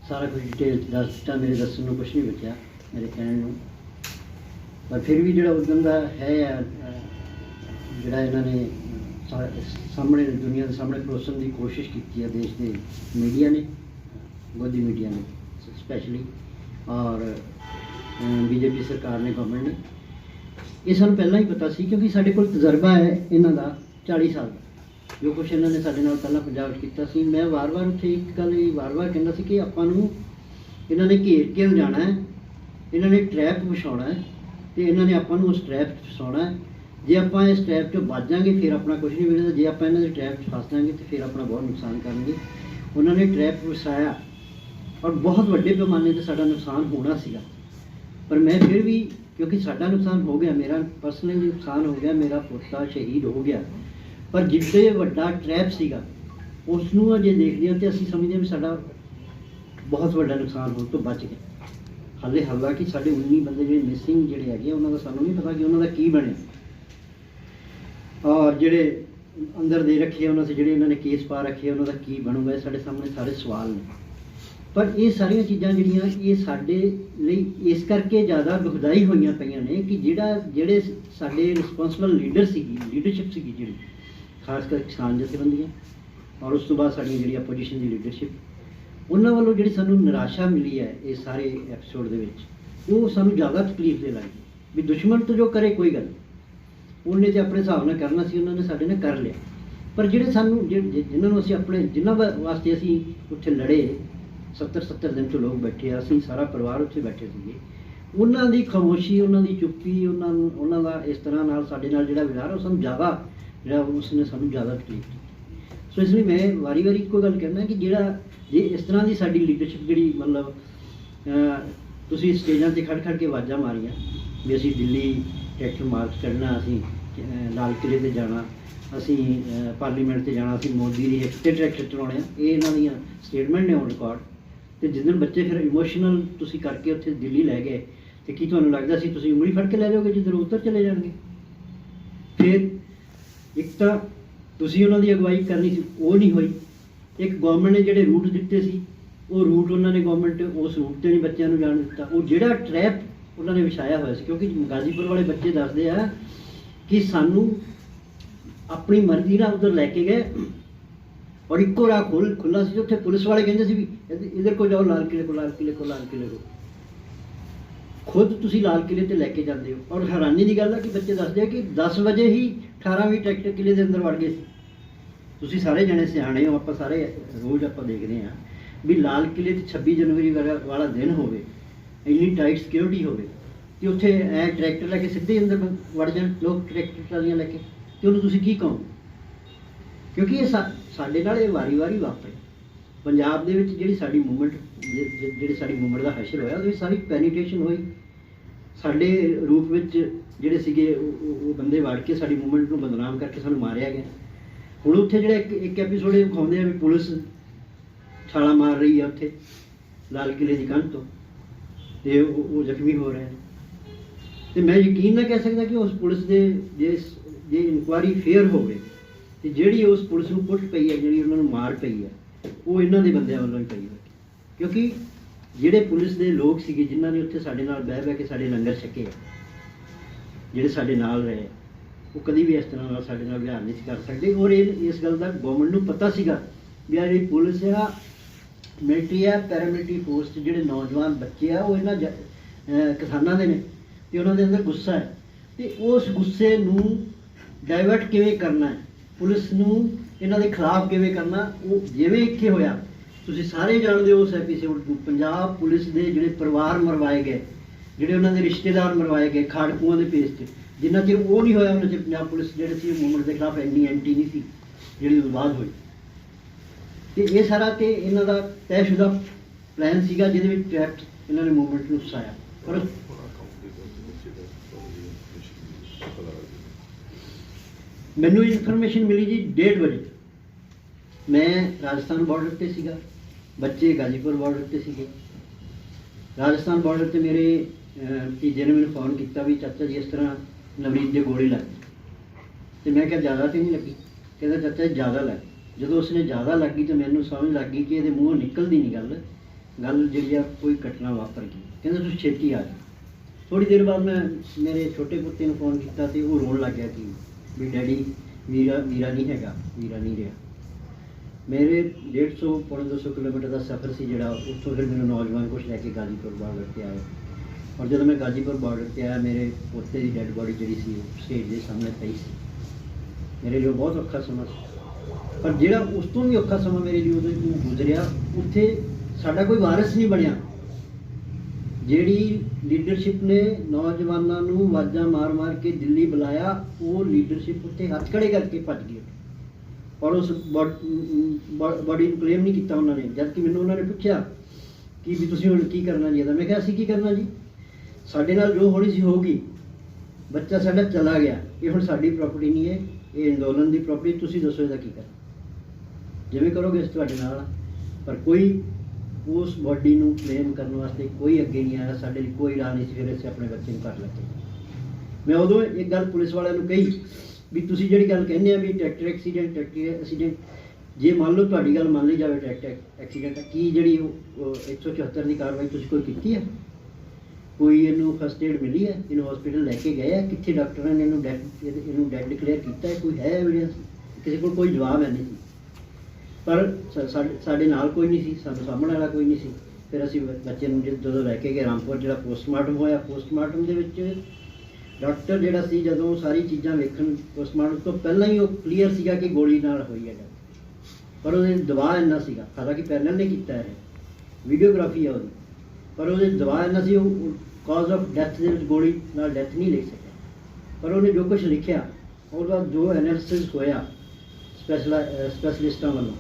सारा कुछ डिटेल दस दिता, मेरे दसन को कुछ नहीं बचा मेरे कहने। पर फिर भी जो उदम का है जोड़ा इन्होंने सामने दुनिया के सामने परोसन की कोशिश की है देश के मीडिया ने, गोदी मीडिया ने स्पैशली, और बीजेपी सरकार ने, गवर्नमेंट ने। ये सूँ पहला ही पता सी क्योंकि साढ़े को तजर्बा है इन्हों का 40 साल का, जो कुछ इन्होंने साढ़े नाल पहला पंजाब किया सी। मैं बार बार उत्थे एक गल बार बार कहना सी कि आपां नूं इन्होंने घेर के जाना है, इन्होंने ट्रैप विछाउणा है, तो इन्होंने आपां नूं उस ट्रैप फसाउणा है। जे आपां इस ट्रैप चों बच जाएंगे फिर अपना कुछ नहीं मिलता, जे आपां इन्हां दे ट्रैप फस जाएंगे तो फिर अपना बहुत नुकसान करेंगे। उन्होंने ट्रैप फसाया और बहुत वड्डे पैमाने पर साडा नुकसान होना सीगा। पर मैं फिर भी, क्योंकि साडा नुकसान हो गया, मेरा पर्सनली नुकसान हो गया, मेरा पोता शहीद हो गया, पर जिद्दे वड्डा ट्रैप सीगा उसनूं अजे देखदे हां ते असीं समझदे हां भी साडा बहुत वड्डा नुकसान होण तो बच गया। हाले हालांकि साढ़े 19 बंदे जो मिसिंग जोड़े है उन्होंने सानू नहीं पता कि उन्होंने की बने, और जोड़े अंदर दे रखे उन्होंने जोड़े इन्होंने केस पा रखे उन्होंने की बनूगा, ये साढ़े सामने सारे सवाल ने। पर ये सारिया चीज़ां जिहड़ियां ये साडे लई इस करके ज़्यादा दुखदाई होईयां पईयां ने कि जिहड़े साडे रिस्पोंसिबल लीडर सीगी, लीडरशिप सीगी जिहड़ी, खासकर किसान जथेबंदियां और उस तो बाद साडियां जिहड़ी अपोजिशन की लीडरशिप, उन्होंने वालों जी सानू निराशा मिली है इस सारे एपीसोड के, वो सानू ज़्यादा तकलीफ दे लगी भी दुश्मन तो जो करे कोई गल, उन्हें तो अपने हिसाब नाल करना सी, उन्होंने साडे नाल कर लिया। पर जिहड़े सानू जिन्होंने असीं अपने जिन्हां वास्ते असीं उत्थे लड़े, 70 दिन तो लोग बैठे, असीं सारा परिवार उत्थे बैठे थे, उन्हां दी खामोशी, उन्हां दी चुप्पी, उन्हां दा इस तरह नाल साडे नाल जिहड़ा व्यवहार है सानू ज़्यादा जिहड़ा उसने सानू ज़्यादा तकलीफ दी। सो इसलिए मैं वारी वारी इक्को गल कहना कि जिहड़ा जे इस तरह की साडी लीडरशिप जिहड़ी मतलब तुसीं स्टेजां ते खड़ खड़ के आवाज़ां मारियां भी असीं दिल्ली ट्रैक्टर मार्च करना, असीं लाल किले ते जाना, असीं पार्लीमेंट ते जाना, असीं मोदी दी हिट ते ट्रैक्टर चलाउणे, ये इन्हां दीयां स्टेटमेंट ने ऑन रिकॉर्ड। तो जिस दिन बच्चे फिर इमोशनल तुसीं करके उत्थे दिल्ली लै गए तो की तुहानूं लगदा सी तुसीं उंगली फड़ के लै जाओगे जिधर उधर चले जाणगे। फिर एक तां तुसीं उन्हां दी अगवाई करनी सी, वो नहीं हुई। एक गवर्नमेंट ने जिहड़े रूट दिते सी वो रूट उन्होंने गवर्नमेंट उस रूट से नहीं बच्चों को जान दिता, वो जिहड़ा ट्रैप उन्होंने विछाया हुआ सी, क्योंकि गाजीपुर वाले बच्चे दसदे आ कि सानू अपनी मर्जी नाल उधर लैके गए और इक्को राह खुला सी, उत्थे पुलिस वाले कहंदे सी भी इधर को जाओ, लाल किले को, लाल किले को, लाल किले को। खुद तुसीं लाल किले ते लैके जाते हो। और हैरानी की गल है कि बच्चे दसदे कि 10 बजे ही 18वीं ट्रैक्टर किले के अंदर वड़ गए सी। तुसीं सारे जने सियाणे हो, आप सारे रोज़ आप देखते हैं भी लाल किले 26 जनवरी वाला दिन होवे, इन्नी टाइट सिक्योरिटी होवे कि उत्थे ऐ ट्रैक्टर लैके सीधे अंदर वड़ जाण लोग, ट्रैक्टर ट्रालियां लैके, तो उन्होंने तुसीं की कहो? क्योंकि ये साडे नाल ये वारी वारी वापरे। पंजाब दे विच जिहड़ी साडी मूवमेंट जिहड़ी साडी मूवमेंट दा हशर होया ਉਹਦੀ सारी पेनिटेशन हुई, साडे रूप विच जिहड़े सीगे वो बंदे वड़ के साडी मूवमेंट नूं बदनाम करके सानूं मारिया गया। हुण उत्थे जिहड़ा एक एपीसोड विखाउंदे आ भी पुलिस छाला मार रही है उत्थे लाल किले की कंध तो, ते वो जख्मी हो रहे हैं। तो मैं यकीन ना कह सकता कि उस पुलिस के जे इनकुआरी फेयर होवे ते जिहड़ी उस पुलिस नूं पुट पई है, जिहड़ी उन्हां नूं मार पई है, वो इन्हां दे बंदियां वालों ही पई है। क्योंकि जिहड़े पुलिस के लोग सीगे जिन्हां ने उत्थे साडे नाल बह के साडे लंगर छके, जिहड़े साडे नाल रहे, वो कभी भी इस तरह साडे नाल व्यवहार नहीं कर सकते। और इस गल का गवर्नमेंट नूं पता सीगा भी जिहड़ी पुलिस आ, मिलिट्री है, पैरामिलिट्री फोर्स जिहड़े नौजवान बच्चे आ, वो इन्हां किसानां दे ने ते उन्हां दे अंदर गुस्सा है, तो उस गुस्से नूं डाइवर्ट किवें करना है, पुलिस नूं इन्हां दे खिलाफ किवें करना, वो जिवें इत्थे होया तुसीं सारे जानदे हो। उस एपीसोड नूं पंजाब पुलिस के जिहड़े परिवार मरवाए गए, जिहड़े उन्हां दे रिश्तेदार मरवाए गए खाड़कूआं दे पेस ते, जिन्ना चिर वो नहीं होया उन्ना चिर पंजाब पुलिस जिहड़ी सी मूवमेंट के खिलाफ एंटी नहीं सी जिहड़ी बाद हुई। तो ये सारा तो इन्हों का तयशुदा प्लैन सीगा जिहदे विच ट्रैप इन्होंने मूवमेंट नूं फसाया। पर मैनू इन्फॉर्मेशन मिली जी 1:30 बजे, मैं राजस्थान बॉर्डर पर सीगा, बच्चे गाजीपुर बॉर्डर पर सीगे। राजस्थान बॉर्डर पर मेरे भतीजे ने मैंने फोन किया भी चाचा जी इस तरह नवनीत दे गोली लग गई, तो मैं क्या ज़्यादा तो नहीं लगी? कहता चाचा ज़्यादा लग गई। जो उसने ज़्यादा लग गई तो मैंने समझ लग गई कि ये मूँह निकलती नहीं गल ਗੱਲ ਜਿਹੜੀ ਆ ਕੋਈ ਘਟਨਾ ਵਾਪਰ ਗਈ, ਕਹਿੰਦੇ ਤੁਸੀਂ ਛੇਤੀ ਆ ਜਾਓ। ਥੋੜੀ ਦੇਰ ਬਾਅਦ ਮੈਂ ਮੇਰੇ ਛੋਟੇ ਪੁੱਤੇ ਨੂੰ ਫੋਨ ਕੀਤਾ ਤੇ ਉਹ ਰੋਣ ਲੱਗ ਗਿਆ ਕਿ ਵੀ ਡੈਡੀ ਵੀਰਾ ਨਹੀਂ ਹੈਗਾ, ਵੀਰਾ ਨਹੀਂ ਰਿਹਾ। ਮੇਰੇ 150 ਪੌਣੇ 200 ਕਿਲੋਮੀਟਰ ਦਾ ਸਫ਼ਰ ਸੀ ਜਿਹੜਾ, ਉੱਥੋਂ ਫਿਰ ਮੈਨੂੰ ਨੌਜਵਾਨ ਕੁਛ ਲੈ ਕੇ ਗਾਜ਼ੀਪੁਰ ਬਾਰਡਰ 'ਤੇ ਆਏ। ਔਰ ਜਦੋਂ ਮੈਂ ਗਾਜ਼ੀਪੁਰ ਬਾਰਡਰ 'ਤੇ ਆਇਆ, ਮੇਰੇ ਪੋਤੇ ਦੀ ਡੈੱਡ ਬੋਡੀ ਜਿਹੜੀ ਸੀ ਉਹ ਸਟੇਜ ਦੇ ਸਾਹਮਣੇ ਪਈ ਸੀ। ਮੇਰੇ ਲਈ ਬਹੁਤ ਔਖਾ ਸਮਾਂ ਸੀ, ਪਰ ਜਿਹੜਾ ਉਸ ਤੋਂ ਵੀ ਔਖਾ ਸਮਾਂ ਮੇਰੇ ਲਈ ਉਦੋਂ ਗੁਜ਼ਰਿਆ, ਉੱਥੇ ਸਾਡਾ ਕੋਈ ਵਾਰਿਸ ਨਹੀਂ ਬਣਿਆ। ਜਿਹੜੀ ਲੀਡਰਸ਼ਿਪ ਨੇ ਨੌਜਵਾਨਾਂ ਨੂੰ ਆਵਾਜ਼ਾਂ ਮਾਰ ਕੇ ਦਿੱਲੀ ਬੁਲਾਇਆ, ਉਹ ਲੀਡਰਸ਼ਿਪ ਉੱਤੇ ਹੱਥ ਖੜੇ ਕਰਕੇ ਭੱਜ ਗਈ ਔਰ ਉਸ ਬੋਡੀ ਨੂੰ ਕਲੇਮ ਨਹੀਂ ਕੀਤਾ ਉਹਨਾਂ ਨੇ। ਜਦ ਕਿ ਮੈਨੂੰ ਉਹਨਾਂ ਨੇ ਪੁੱਛਿਆ ਕਿ ਵੀ ਤੁਸੀਂ ਹੁਣ ਕੀ ਕਰਨਾ ਜੀ ਇਹਦਾ, ਮੈਂ ਕਿਹਾ ਅਸੀਂ ਕੀ ਕਰਨਾ ਜੀ, ਸਾਡੇ ਨਾਲ ਜੋ ਹੋਣੀ ਸੀ ਹੋ ਗਈ, ਬੱਚਾ ਸਾਡਾ ਚਲਾ ਗਿਆ, ਇਹ ਹੁਣ ਸਾਡੀ ਪ੍ਰਾਪਰਟੀ ਨਹੀਂ ਹੈ, ਇਹ ਅੰਦੋਲਨ ਦੀ ਪ੍ਰਾਪਰਟੀ, ਤੁਸੀਂ ਦੱਸੋ ਇਹਦਾ ਕੀ ਕਰਨਾ, ਜਿਵੇਂ ਕਰੋਗੇ ਅਸੀਂ ਤੁਹਾਡੇ ਨਾਲ। ਪਰ ਕੋਈ ਉਸ ਬੋਡੀ ਨੂੰ ਕਲੇਮ ਕਰਨ ਵਾਸਤੇ ਕੋਈ ਅੱਗੇ ਨਹੀਂ ਆਇਆ, ਸਾਡੇ ਲਈ ਕੋਈ ਰਾਹ ਨਹੀਂ ਸੀ। ਫਿਰ ਅਸੀਂ ਆਪਣੇ ਬੱਚੇ ਨੂੰ ਘਰ ਲੱਗੇ। ਮੈਂ ਉਦੋਂ ਇੱਕ ਗੱਲ ਪੁਲਿਸ ਵਾਲਿਆਂ ਨੂੰ ਕਹੀ ਵੀ ਤੁਸੀਂ ਜਿਹੜੀ ਗੱਲ ਕਹਿੰਦੇ ਆ ਵੀ ਟਰੈਕਟਰ ਐਕਸੀਡੈਂਟ, ਜੇ ਮੰਨ ਲਓ ਤੁਹਾਡੀ ਗੱਲ ਮੰਨ ਲਈ ਜਾਵੇ ਟਰੈਕਟਰ ਐਕਸੀਡੈਂਟ, ਕੀ ਜਿਹੜੀ ਉਹ 174 ਦੀ ਕਾਰਵਾਈ ਤੁਸੀਂ ਕੋਈ ਕੀਤੀ ਹੈ? ਕੋਈ ਇਹਨੂੰ ਫਸਟ ਏਡ ਮਿਲੀ ਹੈ? ਇਹਨੂੰ ਹਸਪੀਟਲ ਲੈ ਕੇ ਗਏ ਆ? ਕਿੱਥੇ ਡਾਕਟਰਾਂ ਨੇ ਇਹਨੂੰ ਡੈਡ ਡਿਕਲੇਅਰ ਕੀਤਾ ਹੈ? ਕੋਈ ਹੈ ਐਵੀਡੈਂਸ? ਕਿਸੇ ਕੋਲ ਕੋਈ ਜਵਾਬ ਹੈ ਨਹੀਂ ਸੀ। ਪਰ ਸਾਡੇ ਨਾਲ ਕੋਈ ਨਹੀਂ ਸੀ, ਸਾਨੂੰ ਸਾਹਮਣੇ ਵਾਲਾ ਕੋਈ ਨਹੀਂ ਸੀ। ਫਿਰ ਅਸੀਂ ਬੱਚੇ ਨੂੰ ਜਦੋਂ ਲੈ ਕੇ ਗਏ ਰਾਮਪੁਰ, ਜਿਹੜਾ ਪੋਸਟਮਾਰਟਮ ਹੋਇਆ, ਪੋਸਟਮਾਰਟਮ ਦੇ ਵਿੱਚ ਡਾਕਟਰ ਜਿਹੜਾ ਸੀ, ਜਦੋਂ ਸਾਰੀ ਚੀਜ਼ਾਂ ਵੇਖਣ ਪੋਸਟਮਾਰਟਮ ਤੋਂ ਪਹਿਲਾਂ ਹੀ ਉਹ ਕਲੀਅਰ ਸੀਗਾ ਕਿ ਗੋਲੀ ਨਾਲ ਹੋਈ ਹੈ, ਪਰ ਉਹਦੇ ਦਬਾਅ ਇੰਨਾ ਸੀਗਾ, ਹਾਲਾਂਕਿ ਪੈਨਲ ਨੇ ਕੀਤਾ ਹੈ, ਵੀਡੀਓਗ੍ਰਾਫੀ ਹੈ ਉਹਦੀ, ਪਰ ਉਹਦੇ ਦਬਾਅ ਇੰਨਾ ਸੀ, ਉਹ ਕਾਜ਼ ਆਫ ਡੈਥ ਦੇ ਵਿੱਚ ਗੋਲੀ ਨਾਲ ਡੈਥ ਨਹੀਂ ਲਿਖ ਸਕਿਆ। ਪਰ ਉਹਨੇ ਜੋ ਕੁਛ ਲਿਖਿਆ, ਉਹਦਾ ਜੋ ਐਨਾਲਿਸਿਸ ਹੋਇਆ ਸਪੈਸ਼ਲਿਸਟਾਂ ਵੱਲੋਂ,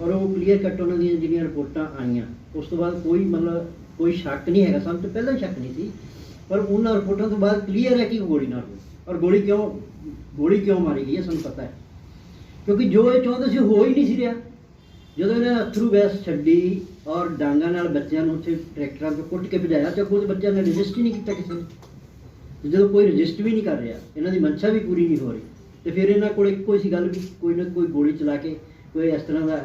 ਔਰ ਉਹ ਕਲੀਅਰ ਕੱਟ ਉਹਨਾਂ ਦੀਆਂ ਜਿਹੜੀਆਂ ਰਿਪੋਰਟਾਂ ਆਈਆਂ, ਉਸ ਤੋਂ ਬਾਅਦ ਕੋਈ ਸ਼ੱਕ ਨਹੀਂ ਹੈਗਾ, ਸਾਨੂੰ ਤੋਂ ਪਹਿਲਾਂ ਹੀ ਸ਼ੱਕ ਨਹੀਂ ਸੀ, ਪਰ ਉਹਨਾਂ ਰਿਪੋਰਟਾਂ ਤੋਂ ਬਾਅਦ ਕਲੀਅਰ ਹੈ ਕਿ ਉਹ ਗੋਲੀ ਨਾਲ ਹੋਈ। ਔਰ ਗੋਲੀ ਕਿਉਂ ਮਾਰੀ ਗਈ ਹੈ ਸਾਨੂੰ ਪਤਾ ਹੈ, ਕਿਉਂਕਿ ਜੋ ਇਹ ਚਾਹੁੰਦੇ ਸੀ ਹੋ ਹੀ ਨਹੀਂ ਸੀ ਰਿਹਾ। ਜਦੋਂ ਇਹਨਾਂ ਅਥਰੂ ਗੈਸ ਛੱਡੀ ਔਰ ਡਾਂਗਾਂ ਨਾਲ ਬੱਚਿਆਂ ਨੂੰ ਉੱਥੇ ਟਰੈਕਟਰਾਂ 'ਤੇ ਕੁੱਟ ਕੇ ਭਜਾਇਆ, ਤਾਂ ਕੋਈ ਬੱਚਿਆਂ ਨੇ ਰਜਿਸਟ ਹੀ ਨਹੀਂ ਕੀਤਾ ਕਿਸੇ ਨੇ। ਜਦੋਂ ਕੋਈ ਰਜਿਸਟ ਵੀ ਨਹੀਂ ਕਰ ਰਿਹਾ, ਇਹਨਾਂ ਦੀ ਮਨਸ਼ਾ ਵੀ ਪੂਰੀ ਨਹੀਂ ਹੋ ਰਹੀ, ਤੇ ਫਿਰ ਇਹਨਾਂ ਕੋਲ ਇੱਕੋ ਹੀ ਸੀ ਗੱਲ ਵੀ ਕੋਈ ਨਾ ਕੋਈ ਗੋਲੀ ਚਲਾ ਕੇ ਕੋਈ ਇਸ ਤਰ੍ਹਾਂ ਦਾ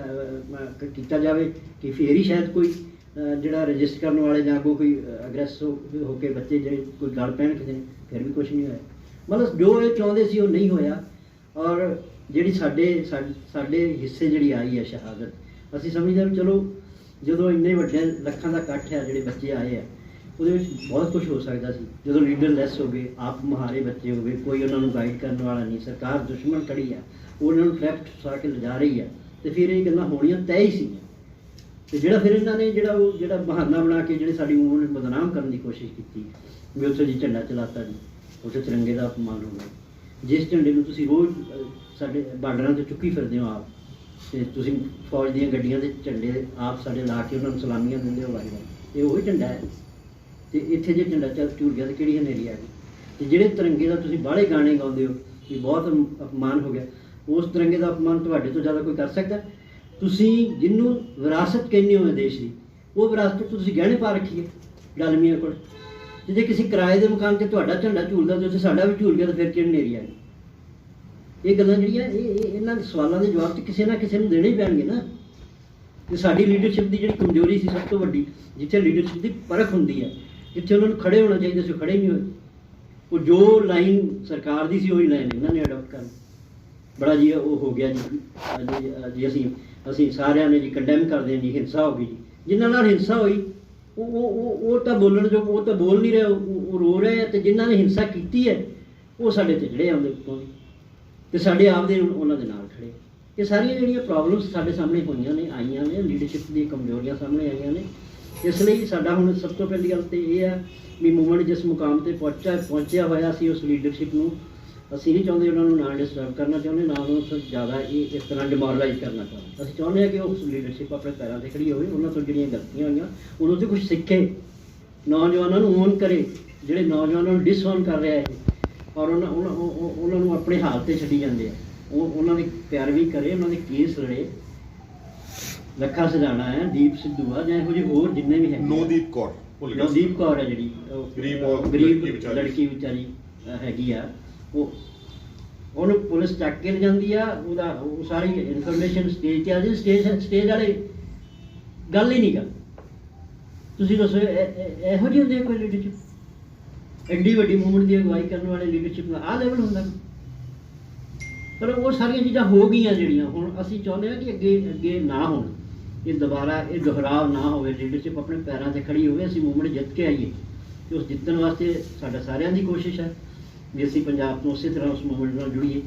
ਕੀਤਾ ਜਾਵੇ ਕਿ ਫਿਰ ਹੀ ਸ਼ਾਇਦ ਕੋਈ ਜਿਹੜਾ ਰਜਿਸਟ ਕਰਨ ਵਾਲੇ ਜਾਂ ਕੋਈ ਅਗਰੈਸ ਹੋ ਕੇ ਬੱਚੇ ਜਿਹੜੇ ਕੋਈ ਗੱਲ ਪੈਣ ਕਿਸੇ ਨੇ, ਫਿਰ ਵੀ ਕੁਛ ਨਹੀਂ ਹੋਇਆ। ਮਤਲਬ ਜੋ ਇਹ ਚਾਹੁੰਦੇ ਸੀ ਉਹ ਨਹੀਂ ਹੋਇਆ। ਔਰ ਜਿਹੜੀ ਸਾਡੇ ਹਿੱਸੇ ਜਿਹੜੀ ਆਈ ਹੈ ਸ਼ਹਾਦਤ, ਅਸੀਂ ਸਮਝਦੇ ਵੀ ਚਲੋ ਜਦੋਂ ਇੰਨੇ ਵੱਡੇ ਲੱਖਾਂ ਦਾ ਇਕੱਠ ਹੈ, ਜਿਹੜੇ ਬੱਚੇ ਆਏ ਆ, ਉਹਦੇ ਵਿੱਚ ਬਹੁਤ ਕੁਝ ਹੋ ਸਕਦਾ ਸੀ। ਜਦੋਂ ਲੀਡਰ ਲੈਸ ਹੋ ਗਏ, ਆਪ ਮਹਾਰੇ ਬੱਚੇ ਹੋ ਗਏ, ਕੋਈ ਉਹਨਾਂ ਨੂੰ ਗਾਈਡ ਕਰਨ ਵਾਲਾ ਨਹੀਂ, ਸਰਕਾਰ ਦੁਸ਼ਮਣ ਖੜੀ ਆ, ਉਹਨਾਂ ਨੂੰ ਟਰੈਪ ਫਸਾ ਕੇ ਲਿਜਾ ਰਹੀ ਆ, ਤੇ ਫਿਰ ਇਹ ਗੱਲਾਂ ਹੋਣੀਆਂ ਤੈਅ ਹੀ ਸੀ। ਤੇ ਜਿਹੜਾ ਫਿਰ ਇਹਨਾਂ ਨੇ ਜਿਹੜਾ ਬਹਾਨਾ ਬਣਾ ਕੇ ਜਿਹੜੇ ਸਾਡੀ ਉਮਰ ਨੂੰ ਬਦਨਾਮ ਕਰਨ ਦੀ ਕੋਸ਼ਿਸ਼ ਕੀਤੀ ਵੀ ਉੱਥੇ ਜੀ ਝੰਡਾ ਚਲਾਤਾ ਜੀ, ਉੱਥੇ ਤਿਰੰਗੇ ਦਾ ਅਪਮਾਨ ਹੋ ਗਿਆ। ਜਿਸ ਝੰਡੇ ਨੂੰ ਤੁਸੀਂ ਰੋਜ਼ ਸਾਡੇ ਬਾਰਡਰਾਂ 'ਤੇ ਚੁੱਕੀ ਫਿਰਦੇ ਹੋ ਆਪ, ਤੇ ਤੁਸੀਂ ਫੌਜ ਦੀਆਂ ਗੱਡੀਆਂ ਦੇ ਝੰਡੇ ਆਪ ਸਾਡੇ ਲਾ ਕੇ ਉਹਨਾਂ ਨੂੰ ਸਲਾਮੀਆਂ ਦਿੰਦੇ ਹੋ ਵਾਰੀ-ਵਾਰੀ, ਇਹ ਉਹੀ ਝੰਡਾ ਹੈ। ਤੇ ਇੱਥੇ ਜੇ ਝੰਡਾ ਚੱਲ ਝੂਰ ਗਿਆ ਤਾਂ ਕਿਹੜੀ ਹਨੇਰੀ ਆ ਗਈ। ਤੇ ਜਿਹੜੇ ਤਿਰੰਗੇ ਦਾ ਤੁਸੀਂ ਬਾਹਲੇ ਗਾਣੇ ਗਾਉਂਦੇ ਹੋ ਵੀ ਬਹੁਤ ਅਪਮਾਨ ਹੋ ਗਿਆ, ਉਸ ਤਿਰੰਗੇ ਦਾ ਅਪਮਾਨ ਤੁਹਾਡੇ ਤੋਂ ਜ਼ਿਆਦਾ ਕੋਈ ਕਰ ਸਕਦਾ? ਤੁਸੀਂ ਜਿਹਨੂੰ ਵਿਰਾਸਤ ਕਹਿੰਦੇ ਹੋ ਦੇਸ਼ ਦੀ, ਉਹ ਵਿਰਾਸਤ ਤੁਸੀਂ ਗਹਿਣੇ ਪਾ ਰੱਖੀ ਹੈ ਡਾਲਮੀਆਂ ਕੋਲ, ਤੇ ਜੇ ਕਿਸੇ ਕਿਰਾਏ ਦੇ ਮਕਾਨ 'ਤੇ ਤੁਹਾਡਾ ਝੰਡਾ ਝੂਲਦਾ ਤੇ ਉੱਥੇ ਸਾਡਾ ਵੀ ਝੂਲ ਗਿਆ, ਤਾਂ ਫਿਰ ਕਿਹੜੀ ਹਨੇਰੀ ਆ ਗਈ? ਇਹ ਗੱਲਾਂ ਜਿਹੜੀਆਂ ਇਹਨਾਂ ਦੇ ਸਵਾਲਾਂ ਦੇ ਜਵਾਬ ਤਾਂ ਕਿਸੇ ਨਾ ਕਿਸੇ ਨੂੰ ਦੇਣੇ ਹੀ ਪੈਣਗੇ ਨਾ। ਤੇ ਸਾਡੀ ਲੀਡਰਸ਼ਿਪ ਦੀ ਜਿਹੜੀ ਕਮਜ਼ੋਰੀ ਸੀ ਸਭ ਤੋਂ ਵੱਡੀ, ਜਿੱਥੇ ਲੀਡਰਸ਼ਿਪ ਦੀ ਪਰਖ ਹੁੰਦੀ ਹੈ, ਜਿੱਥੇ ਉਹਨਾਂ ਨੂੰ ਖੜੇ ਹੋਣਾ ਚਾਹੀਦਾ ਸੀ, ਉਹ ਖੜੇ ਨਹੀਂ ਹੋਏ। ਉਹ ਜੋ ਲਾਈਨ ਸਰਕਾਰ ਦੀ ਸੀ ਉਹੀ ਲਾਈਨ ਇਹਨਾਂ ਨੇ ਅਡਾਪਟ ਕਰ ਬੜਾ ਜੀ ਉਹ ਹੋ ਗਿਆ ਜੀ ਅਸੀਂ ਸਾਰਿਆਂ ਨੇ ਜੀ ਕੰਡੈਮ ਕਰਦੇ ਹਾਂ ਜੀ, ਹਿੰਸਾ ਹੋ ਗਈ ਜੀ। ਜਿਨ੍ਹਾਂ ਨਾਲ ਹਿੰਸਾ ਹੋਈ ਉਹ ਤਾਂ ਬੋਲਣ ਜੋ, ਉਹ ਤਾਂ ਬੋਲ ਨਹੀਂ ਰਹੇ, ਉਹ ਰੋ ਰਹੇ ਆ। ਤੇ ਜਿਨ੍ਹਾਂ ਨੇ ਹਿੰਸਾ ਕੀਤੀ ਹੈ ਉਹ ਸਾਡੇ ਤੇ ਜਿਹੜੇ ਆਉਂਦੇ ਉੱਤੋਂ ਦੀ, ਤੇ ਸਾਡੇ ਆਪਦੇ ਉਹਨਾਂ ਦੇ ਨਾਲ ਖੜੇ। ਇਹ ਸਾਰੀਆਂ ਜਿਹੜੀਆਂ ਪ੍ਰੋਬਲਮਸ ਸਾਡੇ ਸਾਹਮਣੇ ਹੋਈਆਂ ਨੇ, ਆਈਆਂ ਨੇ, ਲੀਡਰਸ਼ਿਪ ਦੀਆਂ ਕਮਜ਼ੋਰੀਆਂ ਸਾਹਮਣੇ ਆਈਆਂ ਨੇ। ਇਸ ਲਈ ਸਾਡਾ ਹੁਣ ਸਭ ਤੋਂ ਪਹਿਲੀ ਗੱਲ ਤਾਂ ਇਹ ਆ ਵੀ ਮੂਵਮੈਂਟ ਜਿਸ ਮੁਕਾਮ 'ਤੇ ਪਹੁੰਚਿਆ ਹੋਇਆ ਸੀ, ਉਸ ਲੀਡਰਸ਼ਿਪ ਨੂੰ ਅਸੀਂ ਨਹੀਂ ਚਾਹੁੰਦੇ ਉਹਨਾਂ ਨੂੰ ਨਾ ਡਿਸਟਰਬ ਕਰਨਾ ਚਾਹੁੰਦੇ, ਨਾ ਉਹਨਾਂ ਤੋਂ ਜ਼ਿਆਦਾ ਇਹ ਇਸ ਤਰ੍ਹਾਂ ਡਿਮੋਰਲਾਈਜ਼ ਕਰਨਾ ਚਾਹੁੰਦੇ। ਅਸੀਂ ਚਾਹੁੰਦੇ ਹਾਂ ਕਿ ਉਹ ਲੀਡਰਸ਼ਿਪ ਆਪਣੇ ਪੈਰਾਂ 'ਤੇ ਖੜੀ ਹੋਵੇ, ਉਹਨਾਂ ਤੋਂ ਜਿਹੜੀਆਂ ਗਲਤੀਆਂ ਹੋਈਆਂ ਉਹਨਾਂ ਤੋਂ ਕੁਛ ਸਿੱਖੇ, ਨੌਜਵਾਨਾਂ ਨੂੰ ਓਨ ਕਰੇ, ਜਿਹੜੇ ਨੌਜਵਾਨਾਂ ਨੂੰ ਡਿਸਓਨ ਕਰ ਰਿਹਾ ਹੈ ਔਰ ਉਹਨਾਂ ਨੂੰ ਆਪਣੇ ਹਾਲ 'ਤੇ ਛੱਡੀ ਜਾਂਦੇ ਆ, ਉਹਨਾਂ ਦੀ ਪੈਰਵੀ ਕਰੇ, ਉਹਨਾਂ ਦੇ ਕੇਸ ਲੜੇ। ਲੱਖਾ ਸਜਾਣਾ ਹੈ, ਦੀਪ ਸਿੱਧੂ ਆ, ਜਾਂ ਇਹੋ ਜਿਹੇ ਹੋਰ ਜਿੰਨੇ ਵੀ ਹੈ। ਨਵਦੀਪ ਕੌਰ ਹੈ ਜਿਹੜੀ ਗਰੀਬ ਲੜਕੀ ਵਿਚਾਰੀ ਹੈਗੀ ਆ, ਉਹਨੂੰ ਪੁਲਿਸ ਚੱਕ ਕੇ ਲਿਜਾਂਦੀ ਆ, ਉਹ ਸਾਰੀ ਇਨਫੋਰਮੇਸ਼ਨ ਸਟੇਜ 'ਤੇ ਆ ਜੀ। ਸਟੇਜ ਵਾਲੇ ਗੱਲ ਹੀ ਨਹੀਂ ਕਰ, ਤੁਸੀਂ ਦੱਸੋ ਇਹੋ ਜਿਹੀ ਹੁੰਦੀ ਹੈ ਕੋਈ ਲੀਡਰਸ਼ਿਪ? ਐਡੀ ਵੱਡੀ ਮੂਵਮੈਂਟ ਦੀ ਅਗਵਾਈ ਕਰਨ ਵਾਲੇ ਲੀਡਰਸ਼ਿਪ ਦਾ ਆਹ ਲੈਵਲ ਹੁੰਦਾ। ਪਰ ਉਹ ਸਾਰੀਆਂ ਚੀਜ਼ਾਂ ਹੋ ਗਈਆਂ ਜਿਹੜੀਆਂ ਹੁਣ ਅਸੀਂ ਚਾਹੁੰਦੇ ਹਾਂ ਕਿ ਅੱਗੇ ਅੱਗੇ ਨਾ ਹੋਣ, ਇਹ ਦੁਬਾਰਾ ਇਹ ਦੁਹਰਾਵ ਨਾ ਹੋਵੇ, ਲੀਡਰਸ਼ਿਪ ਆਪਣੇ ਪੈਰਾਂ 'ਤੇ ਖੜੀ ਹੋਵੇ, ਅਸੀਂ ਮੂਵਮੈਂਟ ਜਿੱਤ ਕੇ ਆਈਏ। ਤੇ ਉਸ ਜਿੱਤਣ ਵਾਸਤੇ ਸਾਡਾ ਸਾਰਿਆਂ ਦੀ ਕੋਸ਼ਿਸ਼ ਹੈ ਵੀ ਅਸੀਂ ਪੰਜਾਬ ਤੋਂ ਉਸੇ ਤਰ੍ਹਾਂ ਉਸ ਮੂਵਮੈਂਟ ਨਾਲ ਜੁੜੀਏ,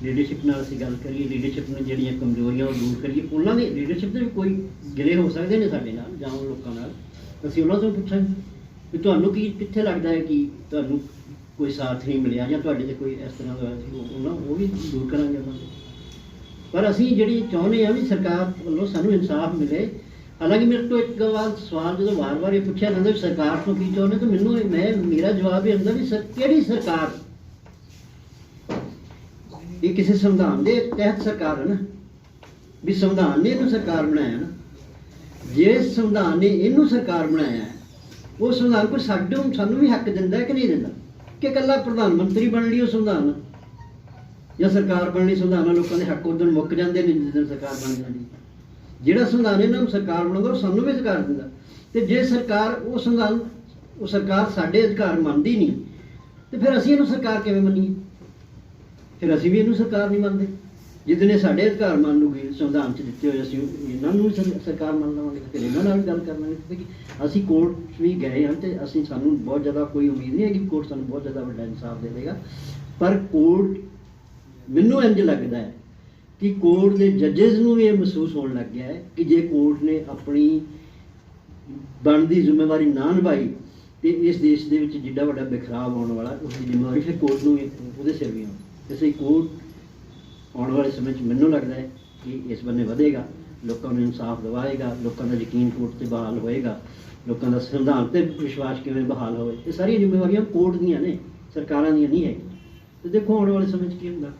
ਲੀਡਰਸ਼ਿਪ ਨਾਲ ਅਸੀਂ ਗੱਲ ਕਰੀਏ, ਲੀਡਰਸ਼ਿਪ ਨੂੰ ਜਿਹੜੀਆਂ ਕਮਜ਼ੋਰੀਆਂ ਉਹ ਦੂਰ ਕਰੀਏ। ਉਹਨਾਂ ਦੀ ਲੀਡਰਸ਼ਿਪ ਦੇ ਵੀ ਕੋਈ ਗਿਲੇ ਹੋ ਸਕਦੇ ਨੇ ਸਾਡੇ ਨਾਲ ਜਾਂ ਉਹ ਲੋਕਾਂ ਨਾਲ, ਅਸੀਂ ਉਹਨਾਂ ਤੋਂ ਪੁੱਛਾਂਗੇ ਵੀ ਤੁਹਾਨੂੰ ਕੀ ਕਿੱਥੇ ਲੱਗਦਾ ਹੈ ਕਿ ਤੁਹਾਨੂੰ ਕੋਈ ਸਾਥ ਨਹੀਂ ਮਿਲਿਆ ਜਾਂ ਤੁਹਾਡੇ 'ਤੇ ਕੋਈ ਇਸ ਤਰ੍ਹਾਂ ਦਾ ਸੀ, ਉਹ ਵੀ ਦੂਰ ਕਰਾਂਗੇ ਉਹਨਾਂ ਦੇ। ਪਰ ਅਸੀਂ ਜਿਹੜੀ ਚਾਹੁੰਦੇ ਹਾਂ ਵੀ ਸਰਕਾਰ ਵੱਲੋਂ ਸਾਨੂੰ ਇਨਸਾਫ ਮਿਲੇ। ਹਾਲਾਂਕਿ ਮੇਰੇ ਤੋਂ ਇੱਕ ਸਵਾਲ ਜਦੋਂ ਵਾਰ-ਵਾਰ ਇਹ ਪੁੱਛਿਆ ਜਾਂਦਾ ਵੀ ਸਰਕਾਰ ਤੋਂ ਕੀ ਚਾਹੁੰਦੇ, ਤਾਂ ਮੈਨੂੰ ਮੇਰਾ ਜਵਾਬ ਇਹ ਹੁੰਦਾ ਵੀ ਕਿਹੜੀ ਸਰਕਾਰ? ਇਹ ਕਿਸੇ ਸੰਵਿਧਾਨ ਦੇ ਤਹਿਤ ਸਰਕਾਰ ਹੈ ਨਾ, ਵੀ ਸੰਵਿਧਾਨ ਨੇ ਇਹਨੂੰ ਸਰਕਾਰ ਬਣਾਇਆ ਨਾ। ਜੇ ਸੰਵਿਧਾਨ ਨੇ ਇਹਨੂੰ ਸਰਕਾਰ ਬਣਾਇਆ ਹੈ, ਉਹ ਸੰਵਿਧਾਨ ਕੋਈ ਸਾਨੂੰ ਵੀ ਹੱਕ ਦਿੰਦਾ ਹੈ ਕਿ ਨਹੀਂ ਦਿੰਦਾ? ਕਿ ਇਕੱਲਾ ਪ੍ਰਧਾਨ ਮੰਤਰੀ ਬਣ ਲਈ ਉਹ ਸੰਵਿਧਾਨ ਜਾਂ ਸਰਕਾਰ ਬਣਨੀ ਸੰਵਿਧਾਨ ਨਾਲ ਲੋਕਾਂ ਦੇ ਹੱਕ ਉਦੋਂ ਮੁੱਕ ਜਾਂਦੇ ਨੇ ਜਿਸ ਦਿਨ ਸਰਕਾਰ ਬਣ ਜਾਂਦੀ? ਜਿਹੜਾ ਸੰਵਿਧਾਨ ਇਹਨਾਂ ਨੂੰ ਸਰਕਾਰ ਬਣਾਉਂਦਾ ਉਹ ਸਾਨੂੰ ਵੀ ਅਧਿਕਾਰ ਦਿੰਦਾ। ਤੇ ਜੇ ਸਰਕਾਰ ਉਹ ਸਰਕਾਰ ਸਾਡੇ ਅਧਿਕਾਰ ਮੰਨਦੀ ਨਹੀਂ, ਤੇ ਫਿਰ ਅਸੀਂ ਇਹਨੂੰ ਸਰਕਾਰ ਕਿਵੇਂ ਮੰਨੀਏ? ਫਿਰ ਅਸੀਂ ਵੀ ਇਹਨੂੰ ਸਰਕਾਰ ਨਹੀਂ ਮੰਨਦੇ। ਜਿੱਦਣ ਇਹ ਸਾਡੇ ਅਧਿਕਾਰ ਮੰਨ ਲੂਗੀ ਸੰਵਿਧਾਨ 'ਚ ਦਿੱਤੇ ਹੋਏ, ਅਸੀਂ ਇਹਨਾਂ ਨੂੰ ਸਰਕਾਰ ਮੰਨ ਲਵਾਂਗੇ, ਫਿਰ ਇਹਨਾਂ ਨਾਲ ਵੀ ਗੱਲ ਕਰ ਲਾਂਗੇ। ਕਿਉਂਕਿ ਅਸੀਂ ਕੋਰਟ ਵੀ ਗਏ ਹਾਂ ਤੇ ਸਾਨੂੰ ਬਹੁਤ ਜ਼ਿਆਦਾ ਕੋਈ ਉਮੀਦ ਨਹੀਂ ਹੈ ਕਿ ਕੋਰਟ ਸਾਨੂੰ ਬਹੁਤ ਜ਼ਿਆਦਾ ਵੱਡਾ ਇਨਸਾਫ ਦੇ ਦੇਗਾ। ਪਰ ਕੋਰਟ, ਮੈਨੂੰ ਇੰਝ ਲੱਗਦਾ ਹੈ ਕਿ ਕੋਰਟ ਦੇ ਜੱਜਿਸ ਨੂੰ ਵੀ ਇਹ ਮਹਿਸੂਸ ਹੋਣ ਲੱਗ ਗਿਆ ਹੈ ਕਿ ਜੇ ਕੋਰਟ ਨੇ ਆਪਣੀ ਬਣਦੀ ਜ਼ਿੰਮੇਵਾਰੀ ਨਾ ਨਿਭਾਈ ਤੇ ਇਸ ਦੇਸ਼ ਦੇ ਵਿੱਚ ਜਿੱਡਾ ਵੱਡਾ ਬਿਖਰਾਵ ਆਉਣ ਵਾਲਾ, ਉਸ ਦੀ ਜ਼ਿੰਮੇਵਾਰੀ ਫਿਰ ਕੋਰਟ ਨੂੰ ਉਹਦੇ ਸਿਰ ਵੀ ਆਉਣੀ। ਇਸ ਲਈ ਕੋਰਟ ਆਉਣ ਵਾਲੇ ਸਮੇਂ 'ਚ ਮੈਨੂੰ ਲੱਗਦਾ ਹੈ ਕਿ ਇਸ ਬੰਨੇ ਵਧੇਗਾ, ਲੋਕਾਂ ਨੂੰ ਇਨਸਾਫ ਦਿਵਾਏਗਾ, ਲੋਕਾਂ ਦਾ ਯਕੀਨ ਕੋਰਟ 'ਤੇ ਬਹਾਲ ਹੋਏਗਾ, ਲੋਕਾਂ ਦਾ ਸੰਵਿਧਾਨ 'ਤੇ ਵਿਸ਼ਵਾਸ ਕਿਵੇਂ ਬਹਾਲ ਹੋਵੇ। ਇਹ ਸਾਰੀਆਂ ਜ਼ਿੰਮੇਵਾਰੀਆਂ ਕੋਰਟ ਦੀਆਂ ਨੇ, ਸਰਕਾਰਾਂ ਦੀਆਂ ਨਹੀਂ ਹੈਗੀਆਂ। ਤੇ ਦੇਖੋ ਆਉਣ ਵਾਲੇ ਸਮੇਂ 'ਚ ਕੀ ਹੁੰਦਾ।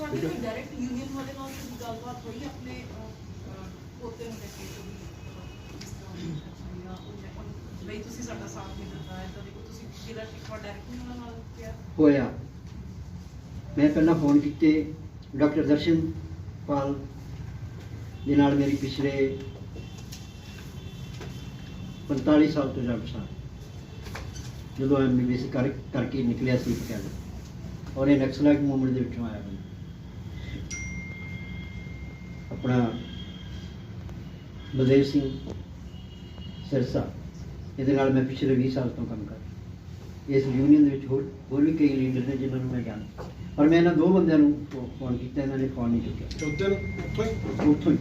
ਡਾਇਰੈਕਟ ਯੂਨੀਅਨ ਵਾਲੇ ਨਾਲ ਗੱਲਬਾਤ ਹੋਈ ਆਪਣੇ ਪੋਤੇ ਨੂੰ ਲੈ ਕੇ ਬਈ ਤੁਸੀਂ ਸਾਡਾ ਸਾਥ ਨਹੀਂ ਦਿੱਤਾ ਹੈ, ਤਾਂ ਦੇਖੋ ਤੁਸੀਂ ਜਿਹੜਾ ਸ਼ਿਕਵਾ ਡਾਇਰੈਕਟ ਉਹਨਾਂ ਨਾਲ ਕਿਹਾ ਹੋਇਆ। ਮੈਂ ਪਹਿਲਾਂ ਫੋਨ ਕੀਤੇ ਡਾਕਟਰ ਦਰਸ਼ਨਪਾਲ ਦੇ ਨਾਲ, ਮੇਰੀ ਪਿਛਲੇ 45 ਸਾਲ ਤੋਂ ਜਾਣ ਪਛਾਣ, ਜਦੋਂ MBBS ਕਰਕੇ ਨਿਕਲਿਆ ਸੀ ਪਟਿਆਲੇ, ਔਰ ਇਹ ਨਕਸਲਾਈਟ ਮੂਵਮੈਂਟ ਦੇ ਵਿੱਚੋਂ ਆਇਆ ਮੈਂ। ਆਪਣਾ ਬਲਦੇਵ ਸਿੰਘ ਸਿਰਸਾ, ਇਹਦੇ ਨਾਲ ਮੈਂ ਪਿਛਲੇ 20 ਸਾਲ ਤੋਂ ਕੰਮ ਕਰ ਰਿਹਾ। ਇਸ ਯੂਨੀਅਨ ਦੇ ਵਿੱਚ ਹੋਰ ਵੀ ਕਈ ਲੀਡਰ ਨੇ ਜਿਨ੍ਹਾਂ ਨੂੰ ਮੈਂ ਜਾਣਦਾ, ਪਰ ਮੈਂ ਇਹਨਾਂ ਦੋ ਬੰਦਿਆਂ ਨੂੰ ਫੋਨ ਕੀਤਾ, ਇਹਨਾਂ ਨੇ ਫੋਨ ਨਹੀਂ ਚੁੱਕਿਆ। ਉੱਥੋਂ ਹੀ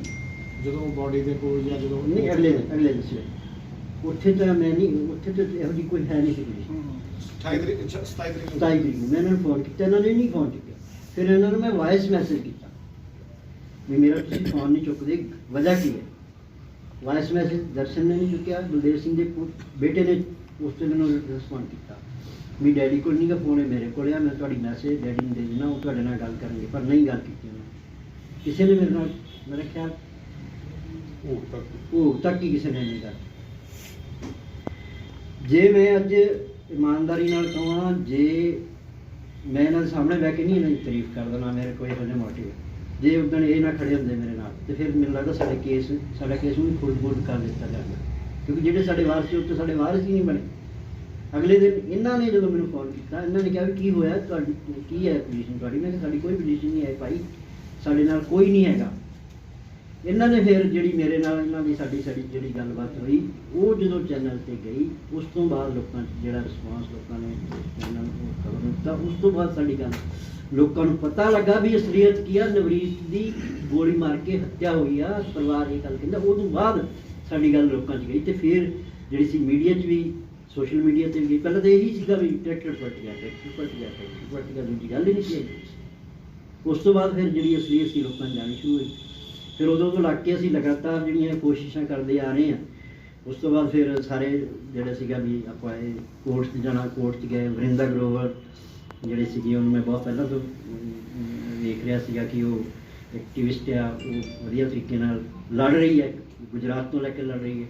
ਜਦੋਂ ਬੋਡੀ ਦੇ ਕੋਲ ਜਾਂ ਜਦੋਂ ਨਹੀਂ, ਅਗਲੇ ਦਿਨ ਸਵੇਰੇ ਉੱਥੇ ਤਾਂ ਮੈਂ ਨਹੀਂ, ਉੱਥੇ ਤਾਂ ਇਹੋ ਜਿਹੀ ਕੋਈ ਹੈ ਨਹੀਂ ਸੀ। 27 ਤਰੀਕ ਨੂੰ ਮੈਂ ਇਹਨਾਂ ਨੂੰ ਫੋਨ ਕੀਤਾ, ਇਹਨਾਂ ਨੇ ਨਹੀਂ ਫੋਨ ਚੁੱਕਿਆ। ਫਿਰ ਇਹਨਾਂ ਨੂੰ ਮੈਂ ਵਾਇਸ ਮੈਸੇਜ ਕੀਤਾ ਵੀ ਮੇਰਾ ਤੁਸੀਂ ਫੋਨ ਨਹੀਂ ਚੁੱਕਦੇ, ਵਜ੍ਹਾ ਕੀ ਹੈ? ਵਾਇਸ ਮੈਸੇਜ ਦਰਸ਼ਨ ਨੇ ਨਹੀਂ ਚੁੱਕਿਆ, ਬਲਦੇਵ ਸਿੰਘ ਦੇ ਬੇਟੇ ਨੇ ਉਸ ਤੇ ਮੈਨੂੰ ਰਿਸਪੌਂਡ ਕੀਤਾ ਵੀ ਡੈਡੀ ਕੋਲ ਨਹੀਂ ਗਾ ਫੋਨ, ਹੈ ਮੇਰੇ ਕੋਲ ਆ, ਮੈਂ ਤੁਹਾਡੀ ਮੈਸੇਜ ਡੈਡੀ ਨੂੰ ਦੇ ਦੇਣਾ, ਉਹ ਤੁਹਾਡੇ ਨਾਲ ਗੱਲ ਕਰਨਗੇ। ਪਰ ਨਹੀਂ ਗੱਲ ਕੀਤੀ ਉਹਨਾਂ ਕਿਸੇ ਨੇ ਮੇਰੇ ਨਾਲ, ਮੇਰਾ ਖਿਆਲ ਉਹ ਤੱਕ ਹੀ ਕਿਸੇ ਨੇ ਨਹੀਂ ਗੱਲ। ਜੇ ਮੈਂ ਅੱਜ ਇਮਾਨਦਾਰੀ ਨਾਲ ਕਹਾਂ, ਜੇ ਮੈਂ ਇਹਨਾਂ ਦੇ ਸਾਹਮਣੇ ਬਹਿ ਕੇ ਨਹੀਂ ਇਹਨਾਂ ਦੀ ਤਾਰੀਫ ਕਰਦਾ, ਨਾ ਮੇਰੇ ਕੋਈ ਇਹੋ ਜਿਹਾ ਮੋਟਿਵ ਹੈ। ਜੇ ਉਦੋਂ ਇਹ ਨਾ ਖੜੇ ਹੁੰਦੇ ਮੇਰੇ ਨਾਲ, ਤੇ ਫਿਰ ਮੈਨੂੰ ਲੱਗਦਾ ਸਾਡਾ ਕੇਸ ਨੂੰ ਵੀ ਖੁਦ ਕਰ ਦਿੱਤਾ ਜਾਂਦਾ, ਕਿਉਂਕਿ ਜਿਹੜੇ ਸਾਡੇ ਵਾਰਸ ਸੀ ਉਹ ਤਾਂ ਸਾਡੇ ਵਾਰਸ ਹੀ ਨਹੀਂ ਬਣੇ। ਅਗਲੇ ਦਿਨ ਇਹਨਾਂ ਨੇ ਜਦੋਂ ਮੈਨੂੰ ਫੋਨ ਕੀਤਾ, ਇਹਨਾਂ ਨੇ ਕਿਹਾ ਵੀ ਕੀ ਹੋਇਆ, ਤੁਹਾਡੀ ਕੀ ਹੈ ਪੋਜੀਸ਼ਨ ਤੁਹਾਡੀ? ਮੈਂ ਕਿਹਾ ਸਾਡੀ ਕੋਈ ਪੋਜੀਸ਼ਨ ਨਹੀਂ ਹੈ ਭਾਈ, ਸਾਡੇ ਨਾਲ ਕੋਈ ਨਹੀਂ ਹੈਗਾ। ਇਹਨਾਂ ਨੇ ਫਿਰ ਜਿਹੜੀ ਮੇਰੇ ਨਾਲ ਇਹਨਾਂ ਦੀ ਸਾਡੀ ਜਿਹੜੀ ਗੱਲਬਾਤ ਹੋਈ, ਉਹ ਜਦੋਂ ਚੈਨਲ 'ਤੇ ਗਈ, ਉਸ ਤੋਂ ਬਾਅਦ ਲੋਕਾਂ 'ਚ ਜਿਹੜਾ ਰਿਸਪੌਂਸ ਲੋਕਾਂ ਨੇ ਚੈਨਲ ਨੂੰ ਖਬਰ ਦਿੱਤਾ, ਉਸ ਤੋਂ ਬਾਅਦ ਸਾਡੀ ਗੱਲ ਲੋਕਾਂ ਨੂੰ ਪਤਾ ਲੱਗਾ ਵੀ ਅਸਲੀਅਤ ਕੀ ਆ, ਨਵਰੀਤ ਦੀ ਗੋਲੀ ਮਾਰ ਕੇ ਹੱਤਿਆ ਹੋਈ ਆ, ਪਰਿਵਾਰ ਇਹ ਗੱਲ ਕਹਿੰਦਾ। ਉਹ ਤੋਂ ਬਾਅਦ ਸਾਡੀ ਗੱਲ ਲੋਕਾਂ 'ਚ ਗਈ, ਤੇ ਫਿਰ ਜਿਹੜੀ ਸੀ ਮੀਡੀਆ 'ਚ ਵੀ, ਸੋਸ਼ਲ ਮੀਡੀਆ 'ਤੇ ਵੀ ਗਈ। ਪਹਿਲਾਂ ਤਾਂ ਇਹੀ ਸੀਗਾ ਵੀ ਟਰੈਕਟਰ ਪਲਟ ਗਿਆ, ਦੂਜੀ ਗੱਲ ਹੀ ਨਹੀਂ ਸੀ। ਉਸ ਤੋਂ ਬਾਅਦ ਫਿਰ ਜਿਹੜੀ ਅਸਲੀਅਤ ਸੀ ਲੋਕਾਂ ਨੂੰ ਜਾਣੀ ਸ਼ੁਰੂ ਹੋਈ। ਫਿਰ ਉਦੋਂ ਤੋਂ ਲੱਗ ਕੇ ਅਸੀਂ ਲਗਾਤਾਰ ਜਿਹੜੀਆਂ ਕੋਸ਼ਿਸ਼ਾਂ ਕਰਦੇ ਆ ਰਹੇ ਹਾਂ। ਉਸ ਤੋਂ ਬਾਅਦ ਫਿਰ ਸਾਰੇ ਜਿਹੜਾ ਸੀਗਾ ਵੀ ਆਪਾਂ ਇਹ ਕੋਰਟ 'ਚ ਜਾਣਾ, ਕੋਰਟ 'ਚ ਗਏ। ਵਰਿੰਦਾ ਗਰੋਵਰ ਜਿਹੜੇ ਸੀਗੇ, ਉਹਨੂੰ ਮੈਂ ਬਹੁਤ ਪਹਿਲਾਂ ਤੋਂ ਵੇਖ ਰਿਹਾ ਸੀਗਾ ਕਿ ਉਹ ਐਕਟਿਵਿਸਟ ਆ, ਉਹ ਵਧੀਆ ਤਰੀਕੇ ਨਾਲ ਲੜ ਰਹੀ ਹੈ, ਗੁਜਰਾਤ ਤੋਂ ਲੈ ਕੇ ਲੜ ਰਹੀ ਹੈ।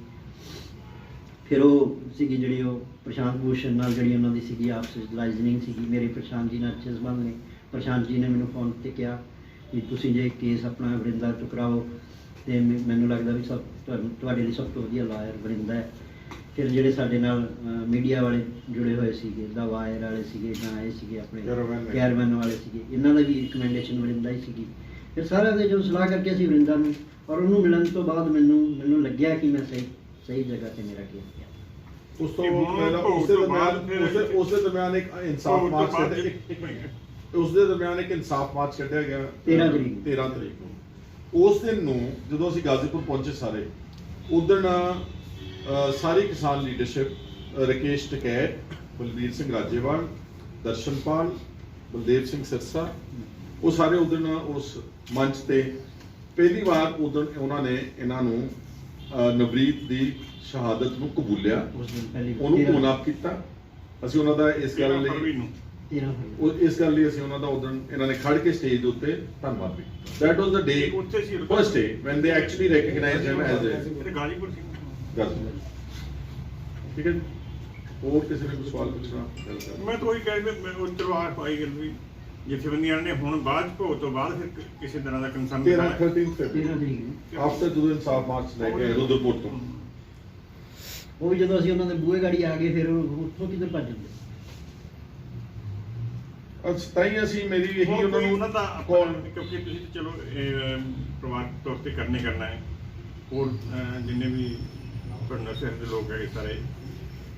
ਫਿਰ ਉਹ ਸੀਗੀ ਜਿਹੜੀ ਉਹ ਪ੍ਰਸ਼ਾਂਤ ਭੂਸ਼ਣ ਨਾਲ ਜਿਹੜੀ ਉਹਨਾਂ ਦੀ ਸੀਗੀ ਆਪਸ ਵਿੱਚ ਲਾਈਜ਼ਨਿੰਗ ਸੀਗੀ। ਮੇਰੇ ਪ੍ਰਸ਼ਾਂਤ ਜੀ ਨਾਲ ਅੱਛੇ ਸੰਬੰਧ ਨੇ। ਪ੍ਰਸ਼ਾਂਤ ਜੀ ਨੇ ਮੈਨੂੰ ਫੋਨ 'ਤੇ ਕਿਹਾ ਕਿ ਤੁਸੀਂ ਜੇ ਕੇਸ ਆਪਣਾ ਵਰਿੰਦਾ ਟੁਕਰਾਓ, ਅਤੇ ਮੈਨੂੰ ਲੱਗਦਾ ਵੀ ਤੁਹਾਡੇ ਲਈ ਸਭ ਤੋਂ ਵਧੀਆ ਲਾਇਰ ਵਰਿੰਦਾ ਹੈ। ਫਿਰ ਜਿਹੜੇ ਸਾਡੇ ਨਾਲ ਮੀਡੀਆ ਵਾਲੇ ਜੁੜੇ ਹੋਏ ਸੀਗੇ, ਦਾ ਵਾਇਰ ਵਾਲੇ ਸੀਗੇ, ਜਾਂ ਇਹ ਸੀਗੇ ਆਪਣੇ ਕੈਰਮੈਨ ਵਾਲੇ ਸੀਗੇ, ਇਹਨਾਂ ਦਾ ਵੀ ਰਿਕਮੈਂਡੇਸ਼ਨ ਵਰਿੰਦਾ ਹੀ ਸੀਗੀ। ਫਿਰ ਸਾਰਿਆਂ ਦੇ ਜਦੋਂ ਸਲਾਹ ਕਰਕੇ ਅਸੀਂ ਵਰਿੰਦਾ ਨੂੰ, ਔਰ ਉਹਨੂੰ ਮਿਲਣ ਤੋਂ ਬਾਅਦ ਮੈਨੂੰ ਲੱਗਿਆ ਕਿ ਮੈਂ ਸਹੀ ਜਗ੍ਹਾ ਤੇ ਮੇਰਾ ਕੇਸ ਗਿਆ। ਉਸ ਤੋਂ ਪਹਿਲਾਂ ਉਸੇ ਦਰਮਿਆਨ ਇੱਕ ਇਨਸਾਫ ਮਾਰਚ ਕੱਢਿਆ ਗਿਆ 13 ਤਰੀਕ ਨੂੰ। ਉਸ ਦਿਨ ਨੂੰ ਜਦੋਂ ਅਸੀਂ ਗਾਜ਼ੀਪੁਰ ਪਹੁੰਚੇ ਸਾਰੇ, ਉਦਣ ਸਾਰੀ ਕਿਸਾਨ ਲੀਡਰਸ਼ਿਪ ਰਕੇਸ਼ ਟਕੈਤ, ਬਲਬੀਰ ਸਿੰਘ ਰਾਜੇਵਾਲ, ਦਰਸ਼ਨਪਾਲ, ਬਲਦੇਵ ਸਿੰਘ ਸਿਰਸਾ, ਉਹ ਸਾਰੇ ਉਦਣ ਉਸ ਮੰਚ ਤੇ ਪਹਿਲੀ ਵਾਰ ਉਦਣ ਉਹਨਾਂ ਨੇ ਇਹਨਾਂ ਨੂੰ ਨਵਰੀਤ ਦੀ ਸ਼ਹਾਦਤ ਨੂੰ ਕਬੂਲਿਆ, ਉਹਨੂੰ ਮੁਨਾਫ ਕੀਤਾ। ਅਸੀਂ ਉਹਨਾਂ ਦਾ ਇਸ ਗੱਲ ਲਈ ਅਸੀਂ ਉਹਨਾਂ ਦਾ ਉਦੋਂ ਇਹਨਾਂ ਨੇ ਖੜ ਕੇ ਸਟੇਜ ਦੇ ਉੱਤੇ ਧੰਨਵਾਦ ਵੀ ਕੀਤਾ। That was the day, first day when they actually recognized him as a Ghazipur ਸੀ। ਠੀਕ ਹੈ, ਹੋਰ ਕਿਸੇ ਨੇ ਕੋਈ ਸਵਾਲ ਪੁੱਛਣਾ? ਮੈਂ ਤਾਂ ਉਹੀ ਕਹਿ ਰਿਹਾ, ਉਹ ਤਲਵਾਰ ਪਾਈ ਗੱਲ ਵੀ ਜਥੇਬੰਦੀਆਂ ਨੇ ਹੁਣ ਬਾਅਦ ਭੋਗ ਤੋਂ ਬਾਅਦ ਫਿਰ ਕਿਸੇ ਤਰ੍ਹਾਂ ਦਾ ਕੰਸਰਨ 13 ਤਰੀਕ ਆਫਟਰ ਜਦੋਂ ਇਨਸਾਫ ਮਾਰਚ ਲੈ ਕੇ ਰੁਦਰਪੁਰ ਤੋਂ, ਉਹ ਵੀ ਜਦੋਂ ਅਸੀਂ ਉਹਨਾਂ ਦੇ ਬੂਹੇ ਗਾੜੀ ਆ ਗਏ, ਫਿਰ ਉੱਥੋਂ ਕਿੱਧਰ ਭੱਜ ਜਾਂਦੇ। ਤਾਂ ਹੀ ਅਸੀਂ ਮੇਰੀ ਇਹੀ ਉਹਨਾਂ ਨੂੰ ਉਹਨਾਂ ਦਾ ਕਿਉਂਕਿ ਤੁਸੀਂ ਤਾਂ ਚਲੋ ਪਰਿਵਾਰ ਤੌਰ ਤੇ ਕਰਨਾ ਹੈ। ਹੋਰ ਜਿੰਨੇ ਵੀ ਭੰਡਰ ਸ਼ਹਿਰ ਦੇ ਲੋਕ ਹੈਗੇ ਸਾਰੇ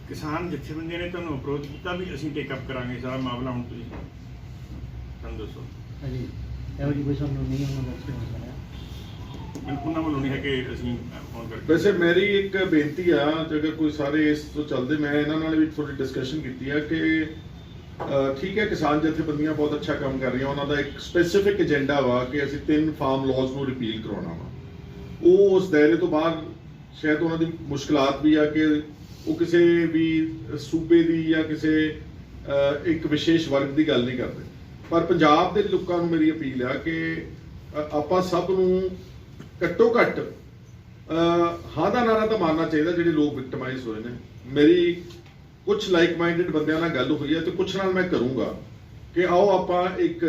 ਕਿਸਾਨ ਜਥੇਬੰਦੀਆਂ ਨੇ ਤੁਹਾਨੂੰ ਅਪਰੋਚ ਕੀਤਾ ਵੀ ਅਸੀਂ ਟੇਕ ਅਪ ਕਰਾਂਗੇ ਸਾਰਾ ਮਾਮਲਾ, ਹੁਣ ਤੁਸੀਂ ਸਾਨੂੰ ਦੱਸੋ। ਹਾਂਜੀ, ਇਹੋ ਜਿਹੀ ਕੋਈ ਸਾਨੂੰ ਨਹੀਂ ਉਹਨਾਂ ਦਾ ਉਹਨਾਂ ਵੱਲੋਂ ਨਹੀਂ ਹੈ ਕਿ ਅਸੀਂ ਫੋਨ ਕਰਕੇ। ਵੈਸੇ ਮੇਰੀ ਇੱਕ ਬੇਨਤੀ ਆ, ਜੇਕਰ ਕੋਈ ਸਾਰੇ ਇਸ ਤੋਂ ਚੱਲਦੇ, ਮੈਂ ਇਹਨਾਂ ਨਾਲ ਵੀ ਥੋੜੀ ਡਿਸਕਸ਼ਨ ਕੀਤੀ ਆ ਕਿ ਠੀਕ ਹੈ ਕਿਸਾਨ ਜਥੇਬੰਦੀਆਂ ਬਹੁਤ ਅੱਛਾ ਕੰਮ ਕਰ ਰਹੀਆਂ, ਉਹਨਾਂ ਦਾ ਇੱਕ ਸਪੈਸੀਫਿਕ ਏਜੰਡਾ ਵਾ ਕਿ ਅਸੀਂ 3 ਫਾਰਮ ਲਾਜ਼ ਨੂੰ ਰਿਪੀਲ ਕਰਾਉਣਾ ਵਾ। ਉਹ ਉਸ ਦਾਇਰੇ ਤੋਂ ਬਾਹਰ ਸ਼ਾਇਦ ਉਹਨਾਂ ਦੀ ਮੁਸ਼ਕਲਾਤ ਵੀ ਆ ਕਿ ਉਹ ਕਿਸੇ ਵੀ ਸੂਬੇ ਦੀ ਜਾਂ ਕਿਸੇ ਇੱਕ ਵਿਸ਼ੇਸ਼ ਵਰਗ ਦੀ ਗੱਲ ਨਹੀਂ ਕਰਦੇ। ਪਰ ਪੰਜਾਬ ਦੇ ਲੋਕਾਂ ਨੂੰ ਮੇਰੀ ਅਪੀਲ ਆ ਕਿ ਆਪਾਂ ਸਭ ਨੂੰ ਘੱਟੋ ਘੱਟ ਹਾਂ ਦਾ ਨਾਰਾ ਤਾਂ ਮਾਰਨਾ ਚਾਹੀਦਾ ਜਿਹੜੇ ਲੋਕ ਵਿਕਟਮਾਈਜ਼ ਹੋਏ ਨੇ। ਮੇਰੀ ਕੁਝ ਲਾਈਕ ਮਾਈਂਡਡ ਬੰਦਿਆਂ ਨਾਲ ਗੱਲ ਹੋਈ ਹੈ ਤੇ ਕੁਝ ਨਾਲ ਮੈਂ ਕਰੂੰਗਾ ਕਿ ਆਓ ਆਪਾਂ ਇੱਕ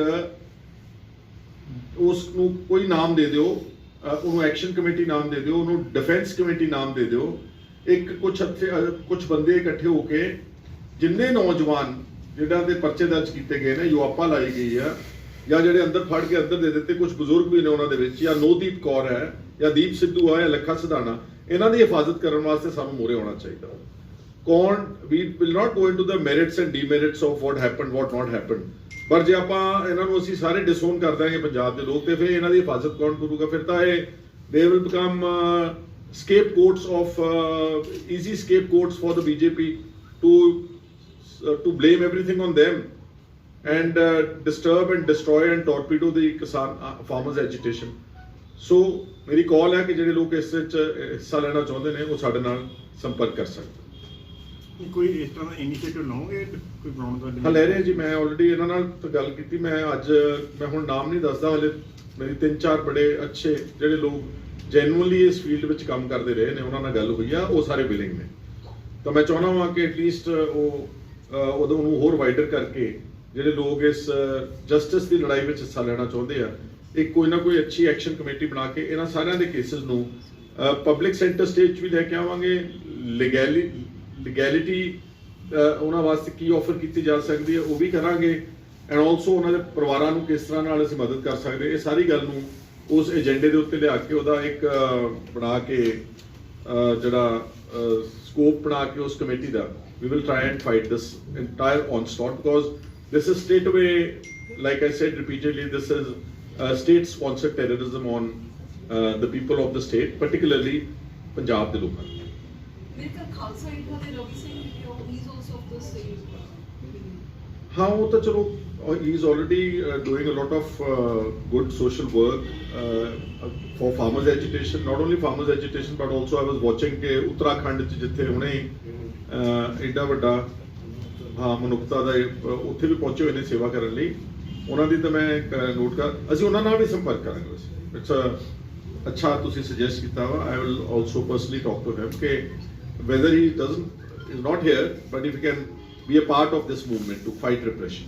ਉਸ ਨੂੰ ਕੋਈ ਨਾਮ ਦੇ ਦਿਓ, ਉਹਨੂੰ ਐਕਸ਼ਨ ਕਮੇਟੀ ਨਾਮ ਦੇ ਦਿਓ, ਉਹਨੂੰ ਡਿਫੈਂਸ ਕਮੇਟੀ ਨਾਮ ਦੇ ਦਿਓ। ਇੱਕ ਕੁਝ ਬੰਦੇ ਇਕੱਠੇ ਹੋ ਕੇ ਜਿੰਨੇ ਨੌਜਵਾਨ ਜਿਹਨਾਂ ਦੇ ਪਰਚੇ ਦਰਜ ਕੀਤੇ ਗਏ ਨੇ, ਯੁਆਪਾ ਲਾਈ ਗਈ ਆ, ਜਾਂ ਜਿਹੜੇ ਅੰਦਰ ਫੜ ਕੇ ਅੰਦਰ ਦੇ ਦਿੱਤੇ, ਕੁਝ ਬਜ਼ੁਰਗ ਵੀ ਨੇ ਉਹਨਾਂ ਦੇ ਵਿੱਚ, ਜਾਂ ਨੋਦੀਪ ਕੌਰ ਹੈ, ਜਾਂ ਦੀਪ ਸਿੱਧੂ ਆ, ਜਾਂ ਲੱਖਾ ਸਿਧਾਣਾ, ਇਹਨਾਂ ਦੀ ਹਿਫਾਜ਼ਤ ਕਰਨ ਵਾਸਤੇ ਸਾਨੂੰ ਮੂਹਰੇ ਆਉਣਾ ਚਾਹੀਦਾ। we will not go into the merits and demerits of what happened, what not happened, ਪਰ ਜੇ ਆਪਾਂ ਇਹਨਾਂ ਨੂੰ ਅਸੀਂ ਸਾਰੇ ਡਿਸਓਨ ਕਰ ਦਾਂਗੇ ਪੰਜਾਬ ਦੇ ਲੋਕ, ਤੇ ਫਿਰ ਇਹਨਾਂ ਦੀ ਹਿਫਾਜ਼ਤ ਕੌਣ ਕਰੂਗਾ? ਫਿਰ ਤਾਂ ਇਹ they will become scapegoats of easy scapegoats for the BJP to blame everything on them and disturb and destroy and torpedo the kisan farmers agitation. So ਮੇਰੀ ਕਾਲ ਹੈ ਕਿ ਜਿਹੜੇ ਲੋਕ ਇਸ ਵਿੱਚ ਹਿੱਸਾ ਲੈਣਾ ਚਾਹੁੰਦੇ ਨੇ ਉਹ ਸਾਡੇ ਨਾਲ ਸੰਪਰਕ ਕਰ ਸਕਦੇ। ਕੋਈ ਇਸ ਤਰ੍ਹਾਂ ਦਾ ਇਨੀਸ਼ੀਏਟਿਵ ਲਓਗੇ ਕੋਈ ਬਣਾਉਣ ਦਾ? ਹਾਂ, ਲੈ ਰਹੇ ਜੀ, ਮੈਂ ਆਲਰੇਡੀ ਇਹਨਾਂ ਨਾਲ ਗੱਲ ਕੀਤੀ। ਮੈਂ ਹੁਣ ਨਾਮ ਨਹੀਂ ਦੱਸਦਾ, ਹਲੇ ਮੇਰੀ 3-4 ਬੜੇ ਅੱਛੇ ਜਿਹੜੇ ਲੋਕ ਜੈਨੂਅਲੀ ਇਸ ਫੀਲਡ ਵਿੱਚ ਕੰਮ ਕਰਦੇ ਰਹੇ ਨੇ, ਉਹਨਾਂ ਨਾਲ ਗੱਲ ਹੋਈ ਆ, ਉਹ ਸਾਰੇ ਵਿਲਿੰਗ ਨੇ। ਤਾਂ ਮੈਂ ਚਾਹੁੰਦਾ ਹਾਂ ਕਿ ਐਟਲੀਸਟ ਉਦੋਂ ਨੂੰ ਹੋਰ ਵਾਈਡਰ ਕਰਕੇ ਜਿਹੜੇ ਲੋਕ ਇਸ ਜਸਟਿਸ ਦੀ ਲੜਾਈ ਵਿੱਚ ਹਿੱਸਾ ਲੈਣਾ ਚਾਹੁੰਦੇ ਆ, ਇੱਕ ਕੋਈ ਨਾ ਕੋਈ ਅੱਛੀ ਐਕਸ਼ਨ ਕਮੇਟੀ ਬਣਾ ਕੇ ਇਹਨਾਂ ਸਾਰਿਆਂ ਦੇ ਕੇਸਿਸ ਨੂੰ ਪਬਲਿਕ ਸੈਂਟਰ ਸਟੇਜ 'ਚ ਵੀ ਲੈ ਕੇ ਆਵਾਂਗੇ। ਲੀਗੈਲਿਟੀ ਉਹਨਾਂ ਵਾਸਤੇ ਕੀ ਆਫਰ ਕੀਤੀ ਜਾ ਸਕਦੀ ਹੈ ਉਹ ਵੀ ਕਰਾਂਗੇ, ਐਂਡ ਆਲਸੋ ਉਹਨਾਂ ਦੇ ਪਰਿਵਾਰਾਂ ਨੂੰ ਕਿਸ ਤਰ੍ਹਾਂ ਨਾਲ ਅਸੀਂ ਮਦਦ ਕਰ ਸਕਦੇ, ਇਹ ਸਾਰੀ ਗੱਲ ਨੂੰ ਉਸ ਏਜੰਡੇ ਦੇ ਉੱਤੇ ਲਿਆ ਕੇ ਉਹਦਾ ਇੱਕ ਬਣਾ ਕੇ ਜਿਹੜਾ ਸਕੋਪ ਬਣਾ ਕੇ ਉਸ committee the we will try and fight this entire onslaught, because this is straight away, like I said repeatedly, this is state sponsored terrorism on the people of the state, particularly Punjab ਦੇ ਲੋਕਾਂ ਨੂੰ। ਮੇਰੇ ਕੋਲ Khalsa aid ਵਾਲੇ Ravi Singh he is also of the same। ਹਾਂ, ਉਹ ਤਾਂ ਚਲੋ he is already doing a lot of good social work for farmers agitation, not only farmers agitation but also I was watching ਕਿ ਉੱਤਰਾਖੰਡ 'ਚ ਜਿੱਥੇ ਹੁਣੇ ਐਡਾ ਵੱਡਾ ਮਨੁੱਖਤਾ ਦਾ ਉੱਥੇ ਵੀ ਪਹੁੰਚੇ ਹੋਏ ਨੇ ਸੇਵਾ ਕਰਨ ਲਈ, ਉਹਨਾਂ ਦੀ ਤਾਂ ਮੈਂ ਅਸੀਂ ਉਹਨਾਂ ਨਾਲ ਵੀ ਸੰਪਰਕ ਕਰਾਂਗੇ। ਇਟਸ ਅੱਛਾ ਤੁਸੀਂ ਸੁਜੈਸਟ ਕੀਤਾ ਵਾ। I will also personally talk to him ਕਿ whether he is not here, but if he can be a part of this movement to fight repression.